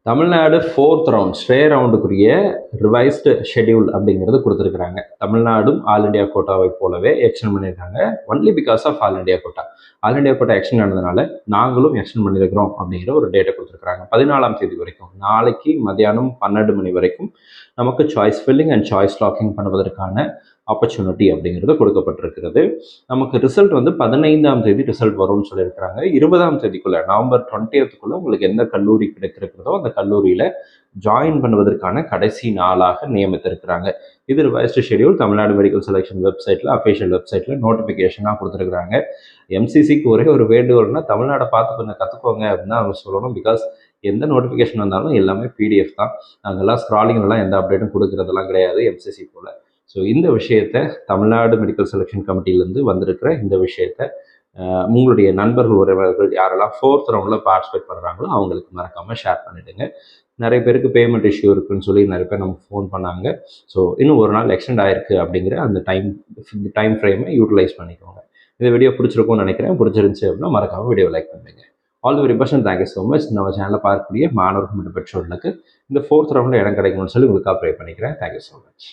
Tamil Nadu 4th ரவுண்ட் ஸ்டே ரவுண்டுக்குரிய ரிவைஸ்டு ஷெட்யூல் அப்படிங்கிறது கொடுத்துருக்குறாங்க. தமிழ்நாடும் ஆல் இண்டியா கோட்டாவை போலவே எக்ஸ்டெண்ட் பண்ணியிருக்காங்க. Only because of all India quota. All India quota extend ஆனதுனால நாங்களும் எக்ஸ்டெண்ட் பண்ணியிருக்கிறோம் அப்படிங்கிற ஒரு டேட்டை கொடுத்துருக்குறாங்க. 14ஆம் தேதி வரைக்கும், நாளைக்கு மதியானம் 12 மணி வரைக்கும் நமக்கு choice filling and choice locking பண்ணுவதற்கான ஆப்பர்ச்சுனிட்டி அப்படிங்கிறது கொடுக்கப்பட்டிருக்கிறது. நமக்கு ரிசல்ட் வந்து 15ஆம் தேதி ரிசல்ட் வரும்னு சொல்லியிருக்கிறாங்க. 20ஆம் தேதிக்குள்ள, நவம்பர் 20th உங்களுக்கு எந்த கல்லூரி கிடைக்கிறதோ அந்த கல்லூரியில் ஜாயின் பண்ணுவதற்கான கடைசி நாளாக நியமித்திருக்கிறாங்க. இது revised schedule Tamil Nadu medical selection வெப்சைட்டில், அஃபிஷியல் வெப்சைட்டில் நோட்டிஃபிகேஷனாக கொடுத்துருக்குறாங்க. எம்சிசிக்கு ஒரே ஒரு வேண்டுகோள்னா தமிழ்நாடை பார்த்து கொஞ்சம் கற்றுக்கோங்க அப்படின்னு தான் அவங்க சொல்லணும். பிகாஸ் எந்த நோட்டிஃபிகேஷன் வந்தாலும் எல்லாமே பிடிஎஃப் தான். நாங்கள்லாம் ஸ்க்ராலிங்லாம் எந்த அப்டேட்டும் கொடுக்குறதெல்லாம் கிடையாது எம்சிசி போல். ஸோ இந்த விஷயத்தை தமிழ்நாடு மெடிக்கல் செலெக்ஷன் கமிட்டியிலேருந்து வந்திருக்கிற இந்த விஷயத்தை உங்களுடைய நண்பர்கள் உறவினர்கள் யாரெல்லாம் 4th ரவுண்டில் பார்ட்டிசிபேட் பண்ணுறாங்களோ அவங்களுக்கு மறக்காமல் ஷேர் பண்ணிவிடுங்க. நிறைய பேருக்கு பேமெண்ட் இஷ்யூ இருக்குதுன்னு சொல்லி நிறைய பேர் நமக்கு ஃபோன் பண்ணாங்க. ஸோ இன்னும் ஒரு நாள் எக்ஸ்டெண்ட் ஆகிருக்கு அப்படிங்கிற அந்த டைம் ஃப்ரேமை யூட்டிலைஸ் பண்ணிக்கோங்க. இந்த வீடியோ பிடிச்சிருக்கும்னு நினைக்கிறேன். பிடிச்சிருந்துச்சு அப்படின்னா மறக்காமல் வீடியோ லைக் பண்ணுங்க. All the very best and thank you so much. நம்ம சேனலில் பார்க்கக்கூடிய மாணவர்கள் மற்றும் பெற்றோர்களுக்கு இந்த 4th ரவுண்டில் இடம் கிடைக்கணும்னு சொல்லி உங்களுக்காக ப்ரே பண்ணிக்கிறேன். Thank you so much.